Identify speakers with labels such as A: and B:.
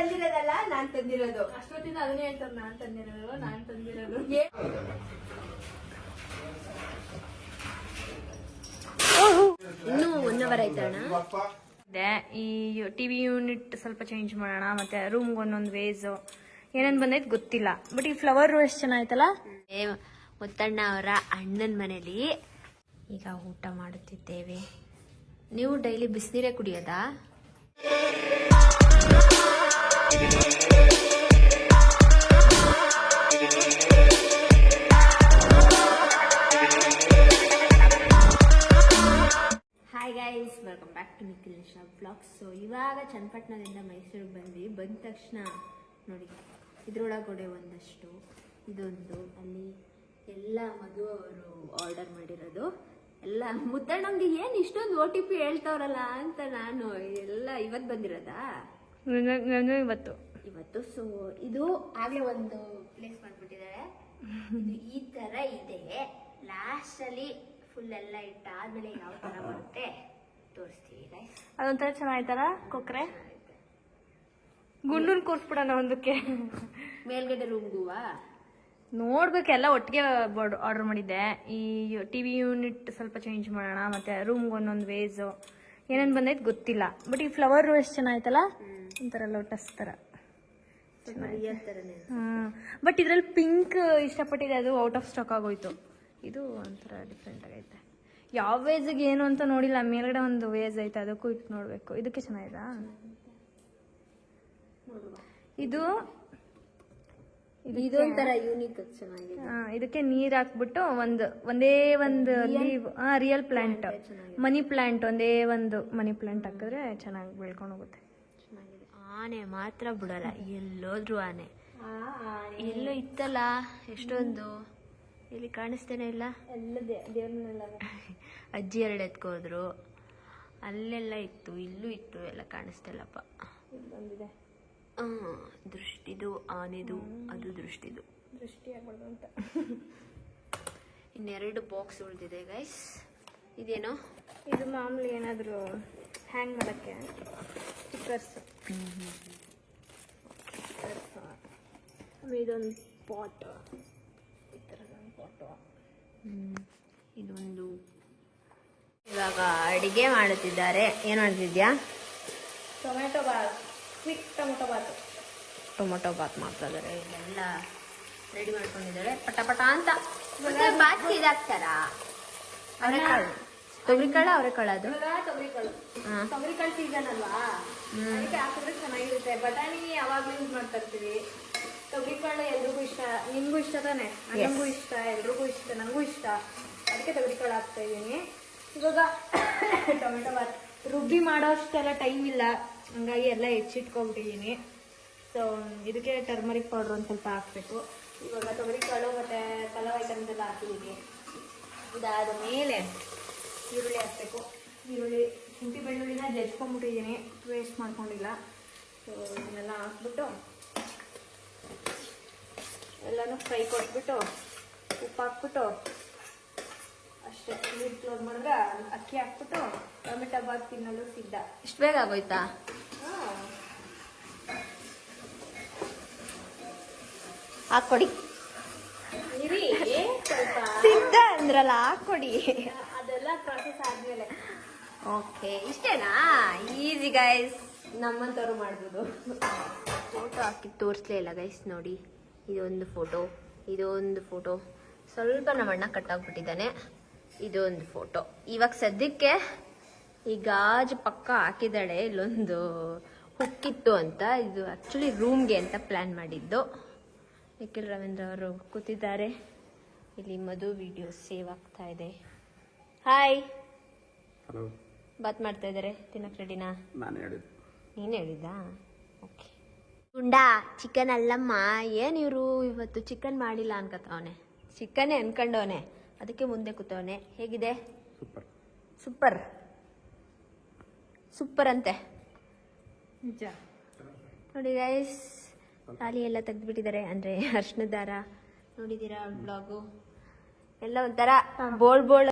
A: ತಂದಿರೋದಲ್ಲ, ನಾನ್ ತಂದಿರೋದು.
B: ಅಷ್ಟೊತ್ತಿಂದ ಅದನ್ನೇ ಹೇಳ್ತಾರೆ, ನಾನ್ ತಂದಿರೋದು.
A: ಇನ್ನೂ 1 ಅವರ್ ಆಯ್ತಣ್ಣ.
B: ಈ ಟಿವಿ ಯೂನಿಟ್ ಸ್ವಲ್ಪ ಚೇಂಜ್ ಮಾಡೋಣ, ಮತ್ತೆ ರೂಮ್ಗೆ ಒಂದೊಂದು ವೇಸ್ ಏನೇನ್ ಬಂದೈತೆ ಗೊತ್ತಿಲ್ಲ. ಬಟ್ ಈ ಫ್ಲವರ್ ಎಷ್ಟು ಚೆನ್ನಾಯ್ತಲ್ಲ.
A: ಮುತ್ತಣ್ಣ ಅವರ ಅಣ್ಣನ ಮನೇಲಿ ಈಗ ಊಟ ಮಾಡುತ್ತಿದ್ದೇವೆ. ನೀವು ಡೈಲಿ ಬಿಸಿನೀರೇ ಕುಡಿಯೋದಾ? Hi guys, welcome back to Nikhil Nisha blogs. So ಇವಾಗ ಚನ್ನಪಟ್ಟಣದಿಂದ ಮೈಸೂರಿಗೆ ಬಂದ್ವಿ. ಬಂದ ತಕ್ಷಣ ನೋಡಿ, ಇದ್ರೊಳಗಡೆ ಒಂದಷ್ಟು, ಇದೊಂದು, ಅಲ್ಲಿ ಎಲ್ಲ ಮಧು ಅವರು ಆರ್ಡರ್ ಮಾಡಿರೋದು ಎಲ್ಲ. ಮುದ್ದಣ್ಣಂಗೆ ಏನು ಇಷ್ಟೊಂದು OTP ಹೇಳ್ತಾವ್ರಲ್ಲ ಅಂತ ನಾನು ಎಲ್ಲ ಇವತ್ತು ಬಂದಿರೋದಾ? ಇವತ್ತು. ಸೊ ಇದು ಆಗ್ಲೇ ಒಂದು ಪ್ಲೇಸ್ ಮಾಡ್ಬಿಟ್ಟಿದ್ದಾರೆ. ಇದು ಈ ತರ ಇದೆ. ಲಾಸ್ಟ್ ಅಲ್ಲಿ ಫುಲ್ ಎಲ್ಲ ಇಟ್ಟಾದ್ಮೇಲೆ ಯಾವ ತರ ಬರುತ್ತೆ ತೋರಿಸ್ತೀವಿ ಗೈಸ್.
B: ಅದೊಂಥರ ಚೆನ್ನಾಯ್ತಲ್ಲ ಕೊಕ್ರೆ. ಗುಂಡೂನ್ ಕೂರ್ಸ್ಬಿಡೋಣ ಒಂದಕ್ಕೆ.
A: ಮೇಲ್ಗಡೆ ರೂಮ್ಗುವಾ
B: ನೋಡ್ಬೇಕೆಲ್ಲ ಒಟ್ಟಿಗೆ ಆರ್ಡರ್ ಮಾಡಿದ್ದೆ. ಈ ಟಿವಿ ಯೂನಿಟ್ ಸ್ವಲ್ಪ ಚೇಂಜ್ ಮಾಡೋಣ, ಮತ್ತೆ ರೂಮ್ಗೆ ಒಂದೊಂದು ವೇಸ್ ಏನೇನ್ ಬಂದೈತೆ ಗೊತ್ತಿಲ್ಲ. ಬಟ್ ಈ ಫ್ಲವರ್ ಎಷ್ಟು ಚೆನ್ನಾಯ್ತಲ್ಲ, ಒಂಥರ ಲೋಟಸ್ ತರ. ಬಟ್ ಇದ್ರಲ್ಲಿ ಪಿಂಕ್ ಇಷ್ಟಪಟ್ಟಿದೆ, ಅದು ಔಟ್ ಆಫ್ ಸ್ಟಾಕ್ ಆಗೋಯ್ತು. ಇದು ಒಂಥರ ಡಿಫ್ರೆಂಟ್ ಆಗೈತೆ. ಯಾವ ವೇಜ್ಗೆ ಏನು ಅಂತ ನೋಡಿಲ್ಲ. ಮೇಲ್ಗಡೆ ಒಂದು ವೇಸ್ ಐತೆ, ಅದಕ್ಕೂ ಇಟ್ಟು ನೋಡ್ಬೇಕು. ಇದಕ್ಕೆ ಚೆನ್ನಾಗಿದಾ?
A: ಇದೊಂಥರ ಯೂನಿಕ್ ಚೆನ್ನಾಗಿದೆ.
B: ಇದಕ್ಕೆ ನೀರ್ ಹಾಕ್ಬಿಟ್ಟು ಒಂದೇ ಒಂದು ರಿಯಲ್ ಪ್ಲಾಂಟ್, ಮನಿ ಪ್ಲಾಂಟ್, ಒಂದೇ ಒಂದು ಮನಿ ಪ್ಲಾಂಟ್ ಹಾಕಿದ್ರೆ ಚೆನ್ನಾಗಿ ಬೆಳ್ಕೊಂಡು ಹೋಗುತ್ತೆ.
A: ಚೆನ್ನಾಗಿದೆ. ಆನೆ ಮಾತ್ರ ಬಿಡಲ್ಲ, ಎಲ್ಲೋದ್ರು ಆನೆ. ಎಲ್ಲೋ ಇತ್ತಲ್ಲ ಎಷ್ಟೊಂದು, ಇಲ್ಲಿ ಕಾಣಿಸ್ತೇನೆ ಇಲ್ಲ. ಅಜ್ಜಿ 2 ಎತ್ಕೋದ್ರು, ಅಲ್ಲೆಲ್ಲ ಇತ್ತು, ಇಲ್ಲೂ ಇತ್ತು, ಎಲ್ಲ ಕಾಣಿಸ್ತಿಲ್ಲಪ್ಪ.
B: ಬಂದಿದೆ
A: ದೃಷ್ಟಿದು, ಆನೆದು, ಅದು ದೃಷ್ಟಿ
B: ಆಗ್ಬಾರ್ದು ಅಂತ.
A: ಇನ್ನೆರಡು ಬಾಕ್ಸ್ ಉಳಿದಿದೆ ಗೈಸ್. ಇದೇನೋ?
B: ಇದು ಮಾಮೂಲಿ ಏನಾದ್ರು ಹ್ಯಾಂಗ್ ಮಾಡಕ್ಕೆ ಸ್ಟಿಕ್ಕರ್ಸ್. ಇದೊಂದು ಪಾಟ್, ಈ ಥರದೊಂದು ಪಾಟು.
A: ಇದೊಂದು. ಇವಾಗ ಅಡಿಗೆ ಮಾಡುತ್ತಿದ್ದಾರೆ. ಏನು ಮಾಡ್ತಿದ್ಯಾ?
B: Tomato bath, quick tomato bath.
A: Tomato bath ಮಾಡ್ತಾ ಇದಾರೆ. ಇಲ್ಲೆಲ್ಲ ರೆಡಿ ಮಾಡ್ಕೊಂಡಿದ್ದಾಳೆ ಪಟ ಪಟ ಅಂತ. ಬಾತ್ ಇದಾಗ್ತಾರ? ತೊಗರಿಕಾಳ, ಅವರೆಕಾಳ? ಅದು
B: ತೊಗರಿಕಾಳು ಸೀಸನ್ ಅಲ್ವಾ, ಅದಕ್ಕೆ ಹಾಕಿದ್ರೆ ಚೆನ್ನಾಗಿರುತ್ತೆ. ಬಟಾಣಿ ಯಾವಾಗ್ಲೂ ಯೂಸ್ ಮಾಡ್ತಾ ಇರ್ತೀವಿ. ತೊಗರಿಕಾಳು ಎಲ್ರಿಗೂ ಇಷ್ಟ. ನಿಮ್ಗೂ ಇಷ್ಟ ತಾನೆ? ನಮಗೂ ಇಷ್ಟ, ಎಲ್ರಿಗೂ ಇಷ್ಟ, ನಂಗೂ ಇಷ್ಟ. ಅದಕ್ಕೆ ತೊಗರಿಕಾಳು ಹಾಕ್ತಾ ಇದ್ದೀನಿ. ಇವಾಗ ಟೊಮೆಟೊ ಬಾತ್ ರುಬ್ಬಿ ಮಾಡೋ ಅಷ್ಟೆಲ್ಲ ಟೈಮ್ ಇಲ್ಲ, ಹಂಗಾಗಿ ಎಲ್ಲ ಹೆಚ್ಚಿಟ್ಕೊಂಡ್ಬಿಟ್ಟಿದ್ದೀನಿ. ಸೊ ಇದಕ್ಕೆ ಟರ್ಮರಿಕ್ ಪೌಡ್ರ್ ಒಂದು ಸ್ವಲ್ಪ ಹಾಕಬೇಕು. ಇವಾಗ ತೊಗರಿಕಾಳು ಮತ್ತು ಪಲಾವ್ ಐಟಮ್ಸ್ ಎಲ್ಲ ಹಾಕಿದ್ದೀನಿ. ಇದಾದ ಮೇಲೆ ಈರುಳ್ಳಿ ಹಾಕಬೇಕು. ಈರುಳ್ಳಿ, ಶುಂಠಿ ಬೆಳ್ಳುಳ್ಳಿನ ಜಜ್ಕೊಂಡ್ಬಿಟ್ಟಿದ್ದೀನಿ, ವೇಸ್ಟ್ ಮಾಡ್ಕೊಂಡಿಲ್ಲ. ಸೊ ಇದನ್ನೆಲ್ಲ ಹಾಕ್ಬಿಟ್ಟು ಎಲ್ಲನೂ ಫ್ರೈ ಕೊಟ್ಬಿಟ್ಟು ಉಪ್ಪು ಹಾಕ್ಬಿಟ್ಟು ಅಷ್ಟೇ. ನೀರು ಕ್ಲೋಸ್ ಮಾಡಿದ್ರೆ ಅಕ್ಕಿ ಹಾಕ್ಬಿಟ್ಟು ಟೊಮೆಟೊ ಬಾತ್ ತಿನ್ನಲು ಸಿದ್ಧ.
A: ಇಷ್ಟು ಬೇಗ ಆಗೋಯ್ತಾ? ಹಾಕ್ಕೊಡಿ.
B: ಸ್ವಲ್ಪ
A: ಸಿದ್ಧ ಅಂದ್ರಲ್ಲ, ಹಾಕ್ಕೊಡಿ.
B: ಅದೆಲ್ಲ ಪ್ರಾಸೆಸ್ ಆದ್ಮೇಲೆ.
A: ಓಕೆ, ಇಷ್ಟೇನಾ? ಈಸಿ ಗೈಸ್, ನಮ್ಮಂತವ್ರು ಮಾಡ್ಬೋದು. ಫೋಟೋ ಹಾಕಿ ತೋರಿಸ್ಲೇ ಇಲ್ಲ ಗೈಸ್. ನೋಡಿ, ಇದೊಂದು ಫೋಟೋ, ಇದೊಂದು ಫೋಟೋ. ಸ್ವಲ್ಪ ನಮ್ಮಣ್ಣ ಕಟ್ಟಾಗ್ಬಿಟ್ಟಿದ್ದಾನೆ. ಇದೊಂದು ಫೋಟೋ. ಇವಾಗ ಸದ್ಯಕ್ಕೆ ಈ ಗಾಜು ಪಕ್ಕ ಹಾಕಿದ್ದಾಳೆ. ಇಲ್ಲೊಂದು ಹುಕ್ಕಿತ್ತು ಅಂತ. ಇದು ಆ್ಯಕ್ಚುಲಿ ರೂಮ್ಗೆ ಅಂತ ಪ್ಲ್ಯಾನ್ ಮಾಡಿದ್ದು. ನಿಖಿಲ್ ರವೀಂದ್ರ ಅವರು ಕೂತಿದ್ದಾರೆ. ಇಲ್ಲಿ ಮಧು ವಿಡಿಯೋ ಸೇವ್ ಆಗ್ತಾ ಇದೆ. ಹಾಯ್.
C: ಹಲೋ.
A: ಬಾತ್ ಮಾಡ್ತಾ ಇದ್ದಾರೆ. ತಿನ್ನಕ್ ರೆಡಿನಾ?
C: ನಾನು ಹೇಳಿದ್ದು.
A: ನೀನು ಹೇಳಿದ್ದಾ? ಓಕೆ. ಗುಂಡಾ, ಚಿಕನ್ ಅಲ್ಲಮ್ಮ. ಏನು ಇವರು ಇವತ್ತು ಚಿಕನ್ ಮಾಡಿಲ್ಲ ಅನ್ಕೋತವನೆ. ಚಿಕನ್ನೇ ಅನ್ಕೊಂಡವನೆ, ಅದಕ್ಕೆ ಮುಂದೆ ಕೂತವನೆ. ಹೇಗಿದೆ?
C: ಸೂಪರ್
A: ಸೂಪರ್ ಸೂಪರ್ ಅಂತೆ.
B: ನಿಜ.
A: ನೋಡಿ ಗೈಸ್, ತಾಲಿ ಎಲ್ಲ ತೆಗ್ದುಬಿಟ್ಟಿದ್ದಾರೆ. ಅಂದರೆ ಅರ್ಶಿನ ದಾರ ನೋಡಿದ್ದೀರಾ ಬ್ಲಾಗು ಎಲ್ಲ ಒಂಥರ ಬೋಳ್ ಬೋಳ್